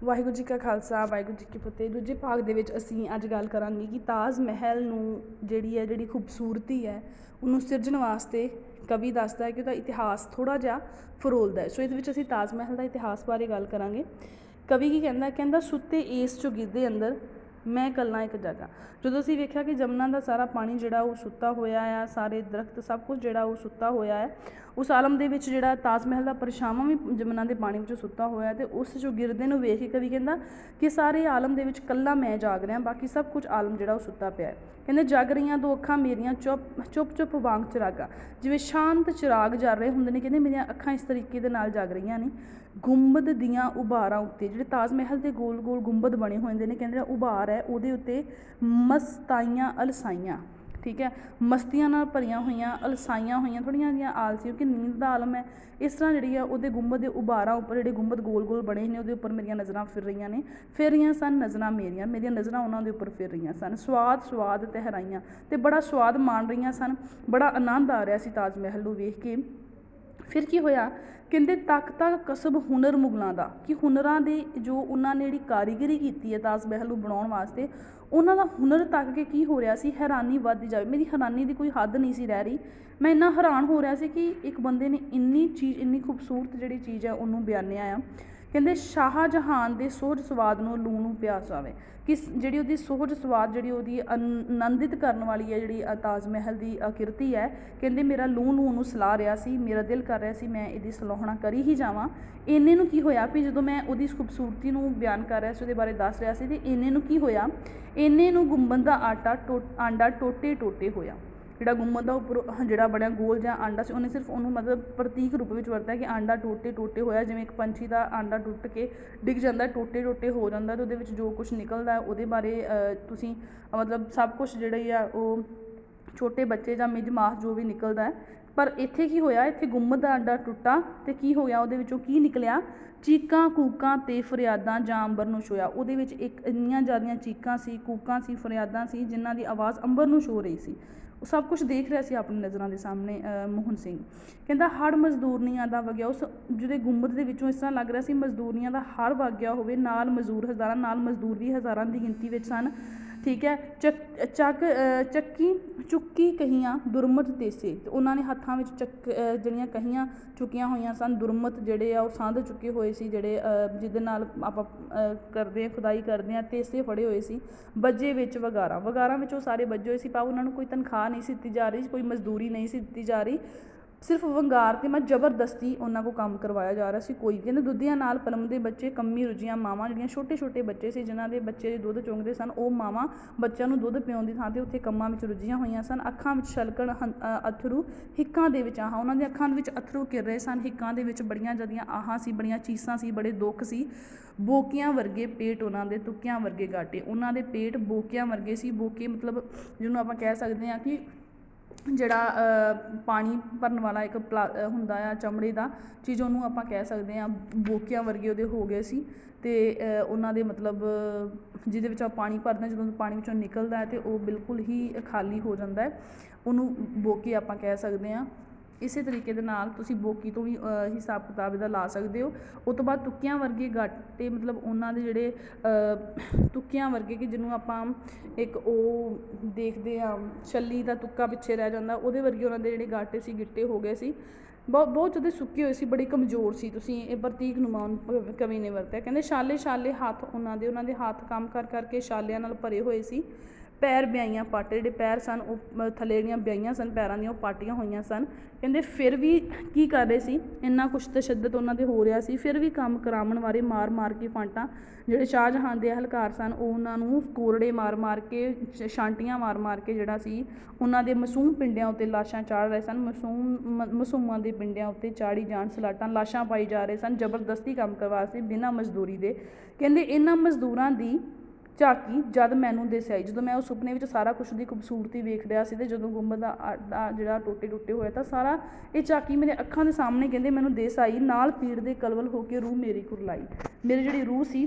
ਵਾਹਿਗੁਰੂ ਜੀ ਕਾ ਖਾਲਸਾ ਵਾਹਿਗੁਰੂ ਜੀ ਕੀ ਫਤਿਹ। ਦੂਜੇ ਭਾਗ ਦੇ ਵਿੱਚ ਅਸੀਂ ਅੱਜ ਗੱਲ ਕਰਾਂਗੇ ਕਿ ਤਾਜ ਮਹਿਲ ਨੂੰ ਜਿਹੜੀ ਖੂਬਸੂਰਤੀ ਹੈ ਉਹਨੂੰ ਸਿਰਜਣ ਵਾਸਤੇ ਕਵੀ ਦੱਸਦਾ ਹੈ ਕਿ ਉਹਦਾ ਇਤਿਹਾਸ ਥੋੜ੍ਹਾ ਜਿਹਾ ਫਰੋਲਦਾ ਹੈ। ਸੋ ਇਹਦੇ ਵਿੱਚ ਅਸੀਂ ਤਾਜ ਮਹਿਲ ਦਾ ਇਤਿਹਾਸ ਬਾਰੇ ਗੱਲ ਕਰਾਂਗੇ। ਕਵੀ ਕੀ ਕਹਿੰਦਾ ਸੁੱਤੇ ਏਸ ਚੌਗਿਰਦੇ ਅੰਦਰ ਮੈਂ ਇਕੱਲਾ ਇੱਕ ਜਗ੍ਹਾ। ਜਦੋਂ ਅਸੀਂ ਵੇਖਿਆ ਕਿ ਜਮਨਾ ਦਾ ਸਾਰਾ ਪਾਣੀ ਜਿਹੜਾ ਉਹ ਸੁੱਤਾ ਹੋਇਆ ਆ, ਸਾਰੇ ਦਰਖਤ ਸਭ ਕੁਝ ਜਿਹੜਾ ਉਹ ਸੁੱਤਾ ਹੋਇਆ ਹੈ, ਉਸ ਆਲਮ ਦੇ ਵਿੱਚ ਜਿਹੜਾ ਤਾਜ ਮਹਿਲ ਦਾ ਪਰਛਾਵਾਂ ਵੀ ਜਮਨਾ ਦੇ ਪਾਣੀ ਵਿੱਚ ਸੁੱਤਾ ਹੋਇਆ। ਅਤੇ ਉਸ ਚੌਗਿਰਦੇ ਨੂੰ ਵੇਖ ਕੇ ਕਵੀ ਕਹਿੰਦਾ ਕਿ ਸਾਰੇ ਆਲਮ ਦੇ ਵਿੱਚ ਇਕੱਲਾ ਮੈਂ ਜਾਗ ਰਿਹਾ, ਬਾਕੀ ਸਭ ਕੁਝ ਆਲਮ ਜਿਹੜਾ ਉਹ ਸੁੱਤਾ ਪਿਆ ਹੈ। ਕਹਿੰਦੇ ਜਗ ਰਹੀਆਂ ਦੋ ਅੱਖਾਂ ਮੇਰੀਆਂ ਚੁੱਪ ਵਾਂਗ ਚਿਰਾਗਾ, ਜਿਵੇਂ ਸ਼ਾਂਤ ਚਿਰਾਗ ਜਲ ਰਹੇ ਹੁੰਦੇ ਨੇ। ਕਹਿੰਦੇ ਮੇਰੀਆਂ ਅੱਖਾਂ ਇਸ ਤਰੀਕੇ ਦੇ ਨਾਲ ਜਗ ਰਹੀਆਂ ਨੇ। ਗੁੰਬਦ ਦੀਆਂ ਉਭਾਰਾਂ ਉੱਤੇ, ਜਿਹੜੇ ਤਾਜ ਮਹਿਲ ਦੇ ਗੋਲ ਗੋਲ ਗੁੰਬਦ ਬਣੇ ਹੋਏ ਹੁੰਦੇ ਨੇ, ਕਹਿੰਦੇ ਜਿਹੜਾ ਉਭਾਰ ਹੈ ਉਹਦੇ ਉੱਤੇ ਮਸਤਾਈਆਂ ਅਲਸਾਈਆਂ, ਠੀਕ ਹੈ, ਮਸਤੀਆਂ ਨਾਲ ਭਰੀਆਂ ਹੋਈਆਂ, ਅਲਸਾਈਆਂ ਹੋਈਆਂ, ਥੋੜ੍ਹੀਆਂ ਜਿਹੀਆਂ ਆਲਸੀ, ਕਿਉਂਕਿ ਨੀਂਦ ਦਾ ਆਲਮ ਹੈ। ਇਸ ਤਰ੍ਹਾਂ ਜਿਹੜੀ ਆ ਉਹਦੇ ਗੁੰਬਦ ਦੇ ਉਭਾਰਾਂ ਉੱਪਰ, ਜਿਹੜੇ ਗੁੰਬਦ ਗੋਲ ਗੋਲ ਬਣੇ ਨੇ ਉਹਦੇ ਉੱਪਰ ਮੇਰੀਆਂ ਨਜ਼ਰਾਂ ਫਿਰ ਰਹੀਆਂ ਸਨ ਨਜ਼ਰਾਂ ਮੇਰੀਆਂ ਨਜ਼ਰਾਂ ਉਹਨਾਂ ਦੇ ਉੱਪਰ ਫਿਰ ਰਹੀਆਂ ਸਨ। ਸਵਾਦ ਤਹਿਰਾਈਆਂ, ਅਤੇ ਬੜਾ ਸਵਾਦ ਮਾਣ ਰਹੀਆਂ ਸਨ, ਬੜਾ ਆਨੰਦ ਆ ਰਿਹਾ ਸੀ ਤਾਜ ਮਹਿਲ ਨੂੰ ਵੇਖ ਕੇ। ਫਿਰ ਕੀ ਹੋਇਆ, ਕਹਿੰਦੇ ਤੱਕ ਕਸਬ ਹੁਨਰ ਮੁਗਲਾਂ ਦਾ, ਕਿ ਹੁਨਰਾਂ ਦੇ ਜੋ ਉਹਨਾਂ ਨੇ ਜਿਹੜੀ ਕਾਰੀਗਰੀ ਕੀਤੀ ਹੈ ਤਾਜ ਮਹਿਲ ਨੂੰ ਬਣਾਉਣ ਵਾਸਤੇ, ਉਹਨਾਂ ਦਾ ਹੁਨਰ ਤੱਕ ਕੇ ਕੀ ਹੋ ਰਿਹਾ ਸੀ, ਹੈਰਾਨੀ ਵੱਧਦੀ ਜਾਵੇ। ਮੇਰੀ ਹੈਰਾਨੀ ਦੀ ਕੋਈ ਹੱਦ ਨਹੀਂ ਸੀ ਰਹਿ ਰਹੀ। ਮੈਂ ਇੰਨਾ ਹੈਰਾਨ ਹੋ ਰਿਹਾ ਸੀ ਕਿ ਇੱਕ ਬੰਦੇ ਨੇ ਇੰਨੀ ਖੂਬਸੂਰਤ ਜਿਹੜੀ ਚੀਜ਼ ਹੈ ਉਹਨੂੰ ਬਿਆਨਿਆ ਆ। ਕਹਿੰਦੇ ਸ਼ਾਹਜਹਾਨ ਦੇ ਸੋਹਜ ਸਵਾਦ ਨੂੰ ਲੂਣ ਨੂੰ ਪਿਆਸ ਆਵੇ, ਕਿ ਜਿਹੜੀ ਉਹਦੀ ਸੋਹਜ ਸਵਾਦ, ਜਿਹੜੀ ਉਹਦੀ ਆਨੰਦਿਤ ਕਰਨ ਵਾਲੀ ਹੈ ਜਿਹੜੀ ਤਾਜ ਮਹਿਲ ਦੀ ਆਕਿਰਤੀ ਹੈ, ਕਹਿੰਦੇ ਮੇਰਾ ਲੂਣ ਨੂੰ ਸਲਾਹ ਰਿਹਾ ਸੀ, ਮੇਰਾ ਦਿਲ ਕਰ ਰਿਹਾ ਸੀ ਮੈਂ ਇਹਦੀ ਸਲੋਹਣਾ ਕਰੀ ਹੀ ਜਾਵਾਂ। ਇੰਨੇ ਨੂੰ ਕੀ ਹੋਇਆ ਵੀ ਜਦੋਂ ਮੈਂ ਉਹਦੀ ਖੂਬਸੂਰਤੀ ਨੂੰ ਬਿਆਨ ਕਰ ਰਿਹਾ ਸੀ, ਉਹਦੇ ਬਾਰੇ ਦੱਸ ਰਿਹਾ ਸੀ, ਅਤੇ ਇੰਨੇ ਨੂੰ ਕੀ ਹੋਇਆ, ਇੰਨੇ ਨੂੰ ਗੁੰਬਦ ਦਾ ਆਂਡਾ ਟੋਟੇ ਹੋਇਆ। ਜਿਹੜਾ ਗੁੰਬਦ ਦਾ ਉੱਪਰ ਜਿਹੜਾ ਬਣਿਆ ਗੋਲ ਜਿਹਾ ਆਂਡਾ ਸੀ, ਉਹਨੇ ਸਿਰਫ ਉਹਨੂੰ ਮਤਲਬ ਪ੍ਰਤੀਕ ਰੂਪ ਵਿੱਚ ਵਰਤਿਆ ਕਿ ਆਂਡਾ ਟੋਟੇ ਹੋਇਆ। ਜਿਵੇਂ ਇੱਕ ਪੰਛੀ ਦਾ ਆਂਡਾ ਟੁੱਟ ਕੇ ਡਿੱਗ ਜਾਂਦਾ, ਟੋਟੇ ਹੋ ਜਾਂਦਾ, ਅਤੇ ਉਹਦੇ ਵਿੱਚ ਜੋ ਕੁਛ ਨਿਕਲਦਾ ਉਹਦੇ ਬਾਰੇ ਤੁਸੀਂ ਮਤਲਬ ਸਭ ਕੁਛ ਜਿਹੜੀ ਆ ਉਹ ਛੋਟੇ ਬੱਚੇ ਜਾਂ ਮਿੱਝ ਮਾਸ ਜੋ ਵੀ ਨਿਕਲਦਾ ਹੈ। ਪਰ ਇੱਥੇ ਕੀ ਹੋਇਆ, ਇੱਥੇ ਗੁੰਬਦ ਦਾ ਆਂਡਾ ਟੁੱਟਾ ਅਤੇ ਕੀ ਹੋਇਆ, ਉਹਦੇ ਵਿੱਚੋਂ ਕੀ ਨਿਕਲਿਆ, ਚੀਕਾਂ ਕੂਕਾਂ ਅਤੇ ਫਰਿਆਦਾਂ ਜਾਂ ਅੰਬਰ ਨੂੰ ਛੋਇਆ। ਉਹਦੇ ਵਿੱਚ ਇੰਨੀਆਂ ਜ਼ਿਆਦੀਆਂ ਚੀਕਾਂ ਸੀ, ਕੂਕਾਂ ਸੀ, ਫਰਿਆਦਾਂ ਸੀ, ਜਿਨ੍ਹਾਂ ਦੀ ਆਵਾਜ਼ ਅੰਬਰ ਨੂੰ ਛੋ ਰਹੀ ਸੀ। ਉਹ ਸਭ ਕੁਛ ਦੇਖ ਰਿਹਾ ਸੀ ਆਪਣੀ ਨਜ਼ਰਾਂ ਦੇ ਸਾਹਮਣੇ ਮੋਹਨ ਸਿੰਘ। ਕਹਿੰਦਾ ਹੜ ਮਜ਼ਦੂਰਨੀਆਂ ਦਾ ਵਗਿਆ, ਉਸ ਜਿਹੜੇ ਗੁੰਬਦ ਦੇ ਵਿੱਚੋਂ ਇਸ ਤਰ੍ਹਾਂ ਲੱਗ ਰਿਹਾ ਸੀ ਮਜ਼ਦੂਰਨੀਆਂ ਦਾ ਹੜ ਵਗ ਗਿਆ ਹੋਵੇ, ਨਾਲ ਮਜ਼ਦੂਰ ਹਜ਼ਾਰਾਂ, ਨਾਲ ਮਜ਼ਦੂਰ ਵੀ ਹਜ਼ਾਰਾਂ ਦੀ ਗਿਣਤੀ ਵਿੱਚ ਸਨ, ਠੀਕ ਹੈ। ਚੁੱਕੀ ਕਹੀਆਂ ਦੁਰਮਤ ਦੇਸੇ, ਅਤੇ ਉਹਨਾਂ ਨੇ ਹੱਥਾਂ ਵਿੱਚ ਜਿਹੜੀਆਂ ਕਹੀਆਂ ਚੁੱਕੀਆਂ ਹੋਈਆਂ ਸਨ। ਦੁਰਮਤ ਜਿਹੜੇ ਆ ਉਹ ਸੰਦ ਚੁੱਕੇ ਹੋਏ ਸੀ, ਜਿਹੜੇ ਜਿਹਦੇ ਨਾਲ ਆਪਾਂ ਕਰਦੇ ਖੁਦਾਈ ਕਰਦੇ ਹਾਂ, ਤੇਸੇ ਫੜੇ ਹੋਏ ਸੀ। ਬੱਜੇ ਵਿੱਚ ਵਗਾਰਾਂ ਵਿੱਚ ਉਹ ਸਾਰੇ ਬੱਜੇ ਹੋਏ ਸੀ, ਪਰ ਉਹਨਾਂ ਨੂੰ ਕੋਈ ਤਨਖਾਹ ਨਹੀਂ ਸੀ ਦਿੱਤੀ ਜਾ ਰਹੀ, ਕੋਈ ਮਜ਼ਦੂਰੀ ਨਹੀਂ ਸੀ ਦਿੱਤੀ ਜਾ ਰਹੀ, ਸਿਰਫ ਵੰਗਾਰ ਅਤੇ ਜ਼ਬਰਦਸਤੀ ਉਹਨਾਂ ਕੋਲ ਕੰਮ ਕਰਵਾਇਆ ਜਾ ਰਿਹਾ ਸੀ। ਕੋਈ ਕਹਿੰਦੇ ਦੁੱਧੀਆਂ ਨਾਲ ਪਲਮਦੇ ਬੱਚੇ, ਕੰਮੀ ਰੁੱਝੀਆਂ ਮਾਵਾਂ, ਜਿਹੜੀਆਂ ਛੋਟੇ ਬੱਚੇ ਸੀ ਜਿਨ੍ਹਾਂ ਦੇ ਬੱਚੇ ਦੁੱਧ ਚੁੰਗਦੇ ਸਨ, ਉਹ ਮਾਵਾਂ ਬੱਚਿਆਂ ਨੂੰ ਦੁੱਧ ਪਿਆਉਣ ਦੀ ਥਾਂ 'ਤੇ ਉੱਥੇ ਕੰਮਾਂ ਵਿੱਚ ਰੁੱਝੀਆਂ ਹੋਈਆਂ ਸਨ। ਅੱਖਾਂ ਵਿੱਚ ਛਲਕਣ ਅਥਰੂ, ਹਿੱਕਾਂ ਦੇ ਵਿੱਚ ਆਹਾਂ, ਉਹਨਾਂ ਦੀਆਂ ਅੱਖਾਂ ਦੇ ਵਿੱਚ ਅਥਰੂ ਘਿਰ ਰਹੇ ਸਨ, ਹਿੱਕਾਂ ਦੇ ਵਿੱਚ ਬੜੀਆਂ ਜ਼ਿਆਦੀਆਂ ਆਹਾਂ ਸੀ, ਬੜੀਆਂ ਚੀਸਾਂ ਸੀ, ਬੜੇ ਦੁੱਖ ਸੀ। ਬੋਕਿਆਂ ਵਰਗੇ ਪੇਟ ਉਹਨਾਂ ਦੇ, ਤੁੱਕਿਆਂ ਵਰਗੇ ਗਾਟੇ, ਉਹਨਾਂ ਦੇ ਪੇਟ ਬੋਕਿਆਂ ਵਰਗੇ ਸੀ। ਬੋਕੇ ਮਤਲਬ ਜਿਹਨੂੰ ਆਪਾਂ ਕਹਿ ਸਕਦੇ ਹਾਂ ਕਿ ਜਿਹੜਾ ਪਾਣੀ ਭਰਨ ਵਾਲਾ ਇੱਕ ਹੁੰਦਾ ਆ ਚਮੜੇ ਦਾ ਚੀਜ਼, ਉਹਨੂੰ ਆਪਾਂ ਕਹਿ ਸਕਦੇ ਹਾਂ। ਬੋਕਿਆਂ ਵਰਗੇ ਉਹਦੇ ਹੋ ਗਏ ਸੀ, ਅਤੇ ਉਹਨਾਂ ਦੇ ਮਤਲਬ ਜਿਹਦੇ ਵਿੱਚ ਆਪਾਂ ਪਾਣੀ ਭਰਦੇ ਹਾਂ, ਜਦੋਂ ਪਾਣੀ ਵਿੱਚੋਂ ਨਿਕਲਦਾ ਹੈ ਅਤੇ ਉਹ ਬਿਲਕੁਲ ਹੀ ਖਾਲੀ ਹੋ ਜਾਂਦਾ ਹੈ, ਉਹਨੂੰ ਬੋਕੇ ਆਪਾਂ ਕਹਿ ਸਕਦੇ ਹਾਂ। ਇਸੇ ਤਰੀਕੇ ਦੇ ਨਾਲ ਤੁਸੀਂ ਬੋਕੀ ਤੋਂ ਵੀ ਹਿਸਾਬ ਕਿਤਾਬ ਇਹਦਾ ਲਾ ਸਕਦੇ ਹੋ। ਉਹ ਤੋਂ ਬਾਅਦ ਤੁੱਕਿਆਂ ਵਰਗੇ ਗਾਟੇ, ਮਤਲਬ ਉਹਨਾਂ ਦੇ ਜਿਹੜੇ ਤੁੱਕਿਆਂ ਵਰਗੇ, ਕਿ ਜਿਹਨੂੰ ਆਪਾਂ ਇੱਕ ਉਹ ਦੇਖਦੇ ਹਾਂ ਛੱਲੀ ਦਾ ਤੁੱਕਾ ਪਿੱਛੇ ਰਹਿ ਜਾਂਦਾ, ਉਹਦੇ ਵਰਗੇ ਉਹਨਾਂ ਦੇ ਜਿਹੜੇ ਗਾਟੇ ਸੀ, ਗਿੱਟੇ ਹੋ ਗਏ ਸੀ, ਬਹੁਤ ਜ਼ਿਆਦਾ ਸੁੱਕੇ ਹੋਏ ਸੀ, ਬੜੇ ਕਮਜ਼ੋਰ ਸੀ। ਤੁਸੀਂ ਇਹ ਪ੍ਰਤੀਕ ਨੁਮਾਨ ਕਵੀ ਨੇ ਵਰਤਿਆ। ਕਹਿੰਦੇ ਛਾਲੇ ਹੱਥ ਉਹਨਾਂ ਦੇ ਹੱਥ ਕੰਮ ਕਰਕੇ ਛਾਲਿਆਂ ਨਾਲ ਭਰੇ ਹੋਏ ਸੀ। ਪੈਰ ਬਿਆਈਆਂ ਪਾਟੇ, ਜਿਹੜੇ ਪੈਰ ਸਨ ਉਹ ਥੱਲੇ ਜਿਹੜੀਆਂ ਬਿਆਈਆਂ ਸਨ ਪੈਰਾਂ ਦੀਆਂ, ਉਹ ਪਾਟੀਆਂ ਹੋਈਆਂ ਸਨ। ਕਹਿੰਦੇ ਫਿਰ ਵੀ ਕੀ ਕਰ ਰਹੇ ਸੀ, ਇੰਨਾ ਕੁਛ ਤਸ਼ੱਦਦ ਉਹਨਾਂ 'ਤੇ ਹੋ ਰਿਹਾ ਸੀ, ਫਿਰ ਵੀ ਕੰਮ ਕਰਾਉਣ ਵਾਲੇ ਮਾਰ ਕੇ ਫਾਂਟਾਂ, ਜਿਹੜੇ ਸ਼ਾਹਜਹਾਨ ਦੇ ਅਹਲਕਾਰ ਸਨ, ਉਹ ਉਹਨਾਂ ਨੂੰ ਕੋਰੜੇ ਮਾਰ ਕੇ, ਛਾਂਟੀਆਂ ਮਾਰ ਕੇ ਜਿਹੜਾ ਸੀ ਉਹਨਾਂ ਦੇ ਮਾਸੂਮ ਪਿੰਡਿਆਂ ਉੱਤੇ ਲਾਸ਼ਾਂ ਚਾੜ੍ਹ ਰਹੇ ਸਨ। ਮਾਸੂਮਾਂ ਦੇ ਪਿੰਡਿਆਂ ਉੱਤੇ ਚਾੜ੍ਹੀ ਜਾਣ ਸਲਾਟਾਂ, ਲਾਸ਼ਾਂ ਪਾਈ ਜਾ ਰਹੇ ਸਨ, ਜ਼ਬਰਦਸਤੀ ਕੰਮ ਕਰਵਾ ਸੀ ਬਿਨਾਂ ਮਜ਼ਦੂਰੀ ਦੇ। ਕਹਿੰਦੇ ਇਹਨਾਂ ਮਜ਼ਦੂਰਾਂ ਦੀ ਝਾਕੀ ਜਦ ਮੈਨੂੰ ਦਿਸ ਆਈ, ਜਦੋਂ ਮੈਂ ਉਹ ਸੁਪਨੇ ਵਿੱਚ ਸਾਰਾ ਕੁਛ ਦੀ ਖੂਬਸੂਰਤੀ ਵੇਖ ਰਿਹਾ ਸੀ, ਅਤੇ ਜਦੋਂ ਗੁੰਬਦ ਦਾ ਆਂਡਾ ਜਿਹੜਾ ਟੁੱਟੇ ਹੋਇਆ ਤਾਂ ਸਾਰਾ ਇਹ ਝਾਕੀ ਮੇਰੇ ਅੱਖਾਂ ਦੇ ਸਾਹਮਣੇ ਕਹਿੰਦੇ ਮੈਨੂੰ ਦਿਸ ਆਈ। ਨਾਲ ਪੀੜ ਦੇ ਕਲਵਲ ਹੋ ਕੇ ਰੂਹ ਮੇਰੀ ਕੁਰਲਾਈ, ਮੇਰੀ ਜਿਹੜੀ ਰੂਹ ਸੀ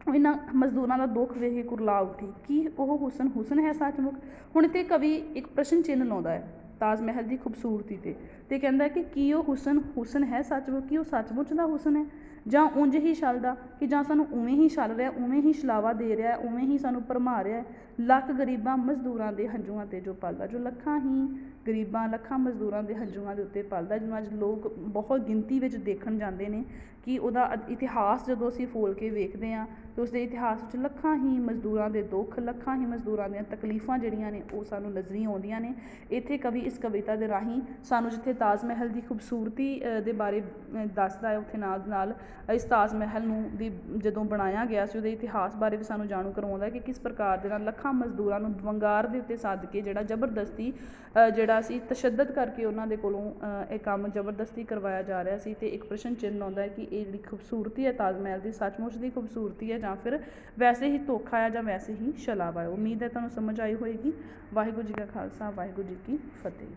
ਉਹ ਇਹਨਾਂ ਮਜ਼ਦੂਰਾਂ ਦਾ ਦੁੱਖ ਵੇਖ ਕੇ ਕੁਰਲਾ ਉੱਠੀ। ਕੀ ਉਹ ਹੁਸਨ ਹੈ ਸੱਚਮੁੱਚ? ਹੁਣ ਇੱਥੇ ਕਵੀ ਇੱਕ ਪ੍ਰਸ਼ਨ ਚਿੰਨ੍ਹ ਲਾਉਂਦਾ ਹੈ ਤਾਜ ਮਹਿਲ ਦੀ ਖੂਬਸੂਰਤੀ 'ਤੇ ਕਹਿੰਦਾ ਕਿ ਕੀ ਉਹ ਹੁਸਨ ਹੈ ਸੱਚਮੁੱਚ, ਕੀ ਉਹ ਸੱਚਮੁੱਚ ਦਾ ਹੁਸਨ ਹੈ? ਜਾਂ ਉਂਝ ਹੀ ਛਲਦਾ ਕਿ ਜਾਂ ਸਾਨੂੰ ਉਵੇਂ ਹੀ ਛਲ ਰਿਹਾ, ਉਵੇਂ ਹੀ ਛਲਾਵਾ ਦੇ ਰਿਹਾ, ਉਵੇਂ ਹੀ ਸਾਨੂੰ ਭਰਮਾ ਰਿਹਾ। ਲੱਖ ਗਰੀਬਾਂ ਮਜ਼ਦੂਰਾਂ ਦੇ ਹੰਝੂਆਂ 'ਤੇ ਜੋ ਪਲਦਾ, ਜੋ ਲੱਖਾਂ ਹੀ ਗਰੀਬਾਂ ਲੱਖਾਂ ਮਜ਼ਦੂਰਾਂ ਦੇ ਹੰਝੂਆਂ ਦੇ ਉੱਤੇ ਪਲਦਾ, ਜਿਹਨੂੰ ਅੱਜ ਲੋਕ ਬਹੁਤ ਗਿਣਤੀ ਵਿੱਚ ਦੇਖਣ ਜਾਂਦੇ ਨੇ ਕਿ ਉਹਦਾ ਇਤਿਹਾਸ ਜਦੋਂ ਅਸੀਂ ਫੋਲ ਕੇ ਵੇਖਦੇ ਹਾਂ ਤਾਂ ਉਸਦੇ ਇਤਿਹਾਸ ਵਿੱਚ ਲੱਖਾਂ ਹੀ ਮਜ਼ਦੂਰਾਂ ਦੇ ਦੁੱਖ, ਲੱਖਾਂ ਹੀ ਮਜ਼ਦੂਰਾਂ ਦੀਆਂ ਤਕਲੀਫਾਂ ਜਿਹੜੀਆਂ ਨੇ ਉਹ ਸਾਨੂੰ ਨਜ਼ਰੀ ਆਉਂਦੀਆਂ ਨੇ। ਇੱਥੇ ਕਵੀ ਇਸ ਕਵਿਤਾ ਦੇ ਰਾਹੀਂ ਸਾਨੂੰ ਜਿੱਥੇ ਤਾਜ ਮਹਿਲ ਦੀ ਖੂਬਸੂਰਤੀ ਦੇ ਬਾਰੇ ਦੱਸਦਾ ਹੈ, ਉੱਥੇ ਨਾਲ ਦੀ ਨਾਲ ਇਸ ਤਾਜ ਮਹਿਲ ਨੂੰ ਜਦੋਂ ਬਣਾਇਆ ਗਿਆ ਸੀ ਉਹਦੇ ਇਤਿਹਾਸ ਬਾਰੇ ਵੀ ਸਾਨੂੰ ਜਾਣੂ ਕਰਵਾਉਂਦਾ ਕਿ ਕਿਸ ਪ੍ਰਕਾਰ ਦੇ ਨਾਲ ਲੱਖਾਂ ਮਜ਼ਦੂਰਾਂ ਨੂੰ ਵੰਗਾਰ ਦੇ ਉੱਤੇ ਸੱਦ ਕੇ ਜਿਹੜਾ ਜ਼ਬਰਦਸਤੀ ਜਿਹੜਾ ਸੀ ਤਸ਼ੱਦਦ ਕਰਕੇ ਉਹਨਾਂ ਦੇ ਕੋਲੋਂ ਇਹ ਕੰਮ ਜ਼ਬਰਦਸਤੀ ਕਰਵਾਇਆ ਜਾ ਰਿਹਾ ਸੀ। ਅਤੇ ਇੱਕ ਪ੍ਰਸ਼ਨ ਚਿੰਨ੍ਹ ਆਉਂਦਾ ਹੈ ਕਿ ਇਹ ਜਿਹੜੀ ਖੂਬਸੂਰਤੀ ਹੈ ਤਾਜ ਮਹਿਲ ਦੀ, ਸੱਚਮੁੱਚ ਦੀ ਖੂਬਸੂਰਤੀ ਹੈ ਜਾਂ ਫਿਰ ਵੈਸੇ ਹੀ ਧੋਖਾ ਹੈ ਜਾਂ ਵੈਸੇ ਹੀ ਛਲਾਵਾ ਹੈ। ਉਮੀਦ ਹੈ ਤੁਹਾਨੂੰ ਸਮਝ ਆਈ ਹੋਏਗੀ। ਵਾਹਿਗੁਰੂ ਜੀ ਕਾ ਖਾਲਸਾ, ਵਾਹਿਗੁਰੂ ਜੀ ਕੀ ਫਤਿਹ।